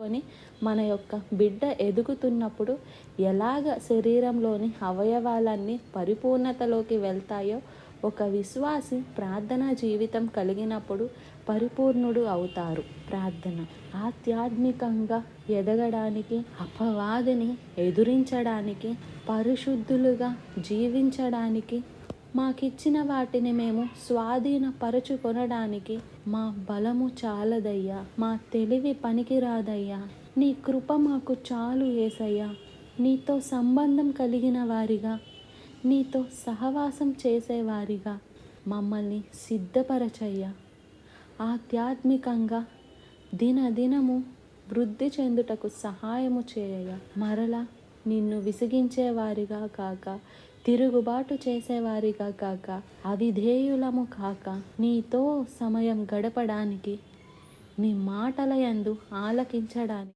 కొని మన యొక్క బిడ్డ ఎదుగుతున్నప్పుడు ఎలాగ శరీరంలోని అవయవాలన్నీ పరిపూర్ణతలోకి వెళ్తాయో ఒక విశ్వాసి ప్రార్థనా జీవితం కలిగినప్పుడు పరిపూర్ణుడు అవుతారు. ప్రార్థన ఆధ్యాత్మికంగా ఎదగడానికి, అపవాదిని ఎదురించడానికి, పరిశుద్ధులుగా జీవించడానికి, మాకిచ్చిన వాటిని మేము స్వాధీనపరచుకొనడానికి మా బలము చాలదయ్యా, మా తెలివి పనికిరాదయ్యా, నీ కృప మాకు చాలు యేసయ్యా. నీతో సంబంధం కలిగిన వారిగా, నీతో సహవాసం చేసేవారిగా మమ్మల్ని సిద్ధపరచయ్యా. ఆధ్యాత్మికంగా దినదినము వృద్ధి చెందుటకు సహాయము చేయయ్యా. మరలా నిన్ను విసిగించేవారిగా కాక, తిరుగుబాటు చేసేవారిగా కాక, అవిధేయులము కాక, నీతో సమయం గడపడానికి, నీ మాటల యందు ఆలకించడానికి